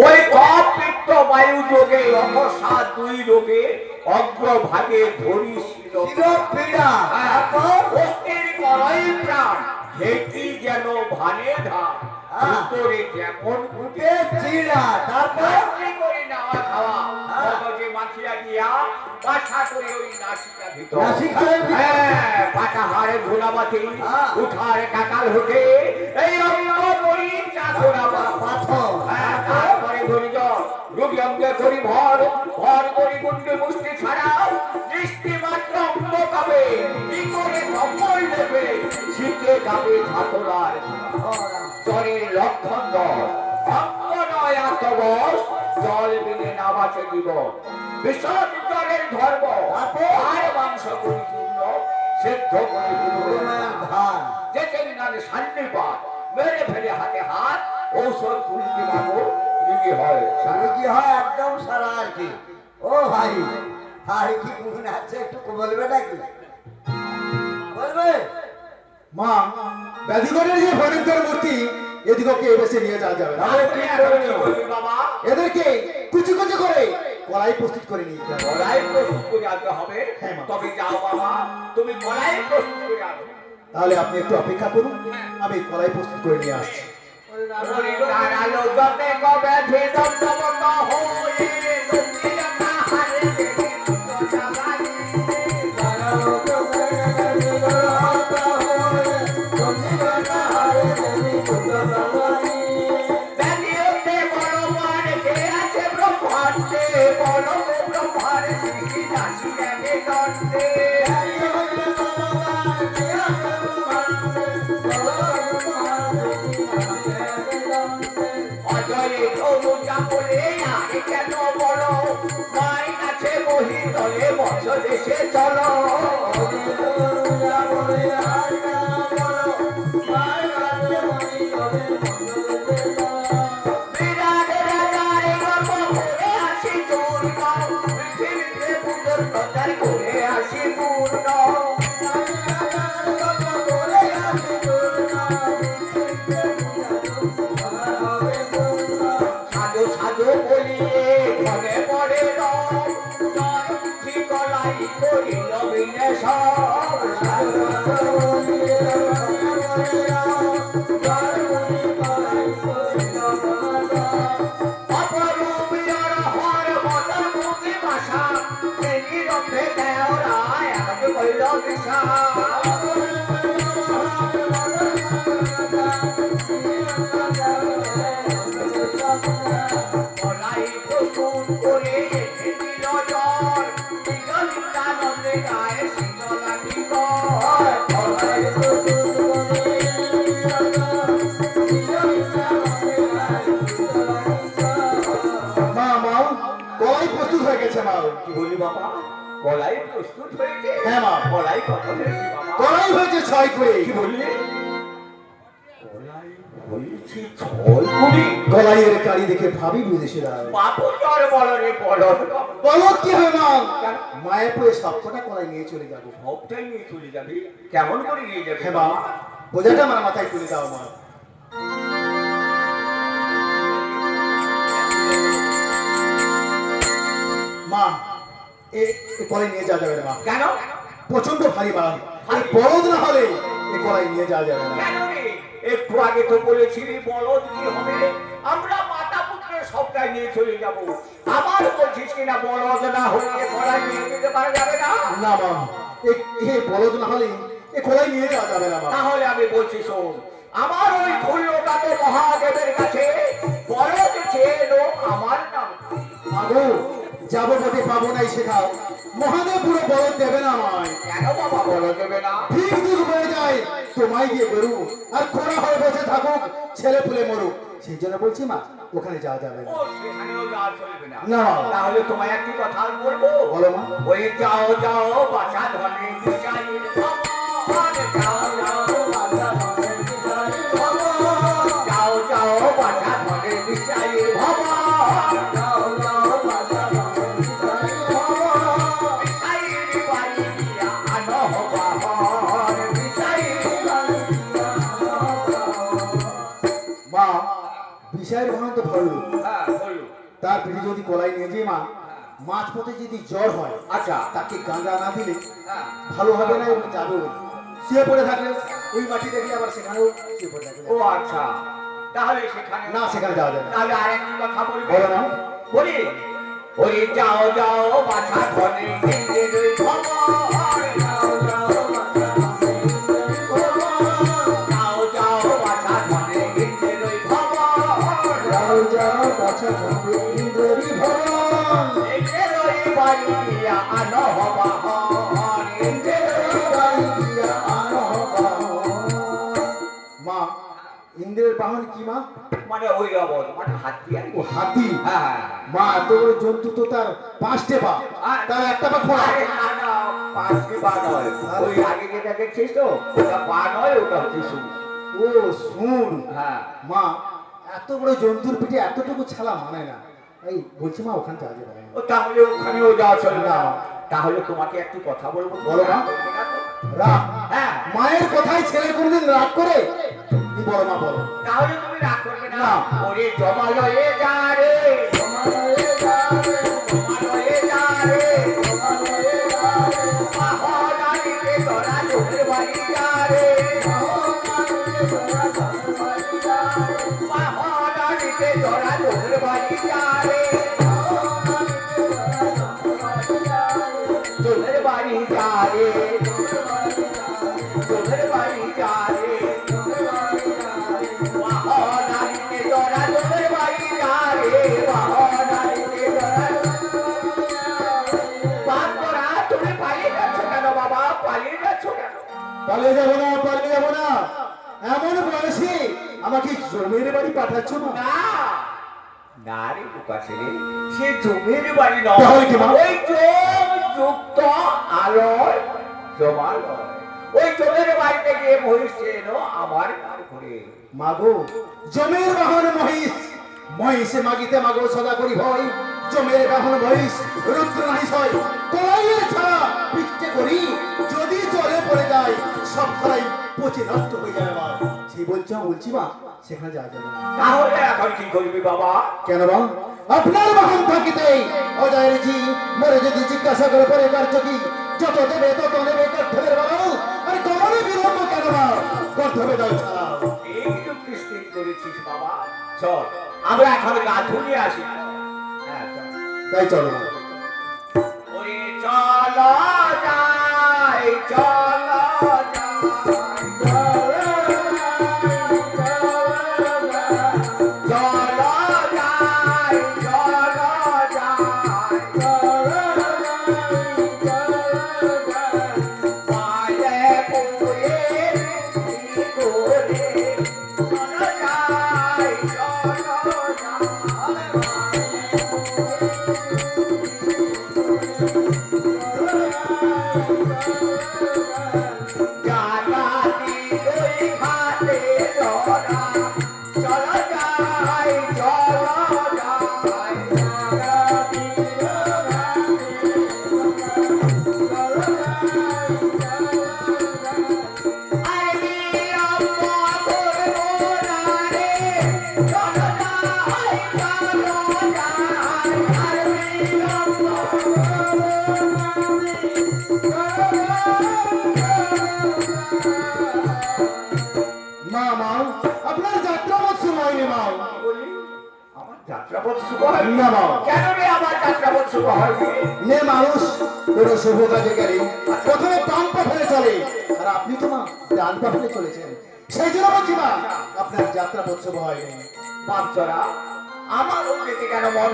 ওই কপ পিত্ত বায়ু যোগে অকস্মাৎ দুই রোগে অগ্রভাগে ধরিছিল পীড়া, অস্থির করই প্রাণ হেঁটি যেন ভানে ধান উত্তরে যেমন উঠে চিড়া, তারপর করে নেওয়া খাওয়া মগজে মাখিয়া দিয়া পাঠা করে ওই নাসিকা ভিতর পাটা হাড়ে ঘোলাবাতি উঠার কাকাল হতে এই অঙ্গ করি চাকরা পাথর, তারপরে ধরি জল রোগী অঙ্গে করি ভর ভর করি গুন্ডে মুষ্টি ছাড়া দৃষ্টি মাত্র অঙ্গ পাবে কি করে কম্বল নেবে শীতে যাবে ঝাঁতরার জ্বরের লক্ষণ দশ অঙ্গ নয় আত্মবশ জল বিনে না বাঁচে জীবন বিষণ জলের ধর্ম আর মাংস করি চূর্ণ সেদ্ধ করে ধান, যেতে নামে শান্তিপাত মেরে ফেলে হাতে হাত ঔষধ তুলতে পাবো রুগী হয় কি হয় একদম সারা আর কি। ও ভাই, আর কি গুণ আছে একটু বলবে নাকি? বলবে মা, ব্যাধিগণের যে ভয়ঙ্কর মূর্তি এদিকে এসে নিয়ে যাওয়া যাবে না। বাবা এদেরকে কুচি কুচি করে কড়াই প্রস্তুত করে নিয়ে যাবে। কলাই প্রস্তুত করে আনতে হবে তবে যাও বাবা তুমি কলাই প্রস্তুত করে আনো তাহলে আপনি একটু অপেক্ষা করুন, আমি কড়াই প্রস্তুত করে নিয়ে আসছি। আলো যতে কবে দণ্ডবত হয়ে লক্ষ্মীর কাহারে ব্যাধিতে বড় মান কে আছে ব্রহ্মাণ্ডে বড় ব্রহ্মার সৃষ্টি দাসী জ্ঞানে দণ্ডে অজয়ে ধনুজা বলে আগে কেন বলো মাই আছে বহি তলে বর্ষ দেশে চলো বিরাট রাজার গর্ব করে আসি চূর্ণ পৃথিবীতে পুজোর প্রচার করে আসি পূর্ণ সাধু সাধু বলিয়ে মনে পড়ে রব জয় ঠিকলাই করিল বিনে সব সাধু সাধু বলিয়ে অপরূপ হর মদন মুখী ভাষা তিনি রম্ভে দেওরা এক কইল দিশা কলাই প্রস্তুত করে দিল জল দিল নিত্যানন্দে গায়ে শীতলা নিকর কলাই প্রস্তুত করে মা, মা, কড়াই প্রস্তুত হয়ে গেছে মা। কি বলি বাবা কলাই প্রস্তুত হয়েছে হ্যাঁ মা। কলাই কত হয়েছে বাবা কড়াই হয়েছে 6 করে। কি বললি কলাই হয়েছে 6 কুড়ি কড়াইয়ের কারি দেখে ভাবি বুঝেছিল। বাপু জ্বর বলো রে বলো বলো কি হবে মা? মায়ের পরে সবকটা কড়াই নিয়ে চলে যাবো। সবটাই নিয়ে চলে যাবি কেমন করে নিয়ে যাবে হ্যাঁ মা, বোঝাটা আমার মাথায় তুলে দাও মা। মা, এই কড়াই নিয়ে যাওয়া যাবে না মা, কেন প্রচন্ড ভারী বাড়ি। এই বলদ না হলে এই কড়াই নিয়ে যাওয়া যাবে না। কেন রে একটু আগে তো বলেছিলি বলদ কি হবে আমরা মাতা পুত্রের সবটাই নিয়ে চলে যাব আবার বলছিস কিনা বলদ না হলে কড়াই নিয়ে যেতে পারা যাবে না না মা, এই বলদ না হলে এই কড়াই নিয়ে যাওয়া যাবে না মা। তাহলে আমি বলছি শোন আমার ওই খুল্লকাত মহাদেবের কাছে বলদ চেয়ে এলো আমার নাম আগো যাবো বটে পাবো নাই শেখাও, মহাদেব পুরো বলদ দেবে না আমায়। কেন বাবা বলদ দেবে না ঠিক ঠিক হয়ে যায় তোমায় দিয়ে গরু আর খোড়া হয়ে বসে থাকুক ছেলে ফুলে মরুক, সেই জন্য বলছি মা ওখানে যাওয়া যাবে না। ও সেখানেও যাওয়া চলবে না না। তাহলে তোমায় একটি কথা বলবো বলো মা। ওই যাও যাও বাসা ধরে বিচারি ভগবান যাও যাও বাসা ধরে বিচারি ভগবান যাও যাও বাসা ধরে বিচারি ভগবান যাও যাও বাসা ধরে বিচারি ভগবান বিচারি বাড়ি দিয়া আনো ভগবান বিচারি বাড়ি দিয়া আনো ভগবান। মা, বিষয়ের বাহন তো ভালো, হ্যাঁ বলুন। তার পিঠে যদি কলাই নিয়ে যাই মা, মাছ পথে যদি জ্বর হয় আচ্ছা। তাকে গাঁজা না দিলে হ্যাঁ। ভালো হবে না এবং যাবেও না। শুয়ে পড়ে থাকলে ওই মাটি দেখলে আবার সেখানেও শুয়ে পড়ে থাকবে। ও আচ্ছা, তাহলে সেখানে না, সেখানে যাওয়া যাবে না। তাহলে আরেকটি কথা বলবো। বলো না। বলি ওরে যাও যাও বাছা ধনে ইন্দ্রের ওই খবর, যাও যাও বাছা যাও যাও বাছা ধনে ইন্দ্রের ওই খবর, যাও যাও কাছে বন্ধু ইন্দ্রেরই ভবন, ইন্দ্রের ওই বাড়ি দিয়া আনো হবাহন, ইন্দ্রের ওই বাড়ি দিয়া আনো বাহন। মা, ইন্দ্রের বাহন কি মা? মানে ওই রবট মানে হাতি আর ও কি। হাতি। হ্যাঁ। মা, এত বড় জন্তু তো তার 5টে পা, তার একটা পা খোলা। আরে না না, পাঁচটি পা নয়, ওই আগে যেটা দেখছিস তো ওটা পা নয়, ওটা হচ্ছে শুরু। ও শুন হ্যাঁ। মা, এত বড় জন্তুর পিঠে এতটুকু ছালা মানে না। এই বলছি মা, ওখানে যাওয়া যাবে না। ও তাহলে ওখানেও যাওয়া চলবে না। না। তাহলে তোমাকে একটু কথা বলবো। বলো না। বলবে না তো? রাগ, হ্যাঁ। মায়ের কথায় ছেলে কোনদিন রাগ করে? কি বলো মা, বলো। তাহলে তুমি রাগ করবে না। না। ওরে জমালয়ে যা রে, জমালয়ে যা রে, জমালয়ে যা রে, জমালয়ে যা রে, মহারানীকে তোরা চোখের বাড়ি যা রে, মহারানীকে তোরা চোখের বাড়ি যা রে, মহারানীকে তোরা চোখের বাড়ি যা রে, চোখের বাড়ি যা রে, চোখের বাড়ি যা রে, মহারানীকে তোরা চোখের বাড়ি যা রে, মহারানীকে তোরা। বাপ তোরা তুমি পালিয়ে যাচ্ছ কেন বাবা, পালিয়ে যাচ্ছ কেন? পালিয়ে যাবো না, পালিয়ে যাবো না। এমন বয়সে আমাকে জমির বাড়ি পাঠাচ্ছ মা? না না রে বোকা ছেলে, সে জমির বাড়ি নয়, তাহলে কি মা? ওই জম যুক্ত আলোয় জমালয়, ওই জমের বাড়িতে গিয়ে মহিষ এলো আমার ঘর ঘুরে। মাগো, জমের বাহন মহিষ, মহিষে মাগিতে মাগো সদা করি ভয়। জমের বাহন মহিষ রুদ্র নাহি সয়, কলাইয়ের ছাড়া পিষ্টে করি, যদি জলে পড়ে যায় সব কলাই পচে নষ্ট হয়ে যাবে মা। সেই বলছি মা, সেখানে যাওয়া যাবে না। তাহলে এখন কি করবি বাবা? কেন বা? আপনার বাহন থাকিতে অজয়ের জি মরে যদি জিজ্ঞাসা করে পরে কার্য কি, যত দেবে তত নেবে কর্তব্যের বাড়াও, আর কমলে বিলম্ব কেন বা? কর্তব্যে দাও ছাড়াও। এই যুক্তি স্থির করেছিস বাবা, চল আমরা এখন গা ধুয়ে আসি। হ্যাঁ চল। তাই চলো মা। ওরে চলো যাই, চলো যাই, চলো যাই, পায়ে পুয়ে বৃষ্টি করে, চলো যাই, চলো জানাতি ওই ঘাটে ধরা, চলো যাই, চলো যাই, জানাতি আরে আম্মা করবো না রে, চলো যাই, চলো যাই, আরে আম্মা মা মা, আপনার যাত্রা মত শুরু হয়নি মা। বলি আমার যাত্রাপথ শুভ হয় না মা। কেন রে? আমার যাত্রাপথ শুভ হয়নি। নে মানুষ কোনো শুভ কাজে গেলে প্রথমে ডান পা ফেলে চলে, আর আপনি তো মা ডান পা ফেলে চলেছেন। সেই জন্য বলছি মা, আপনার যাত্রা পথ শুভ হয়নি। বাপচরা আমার যেতে কেন মন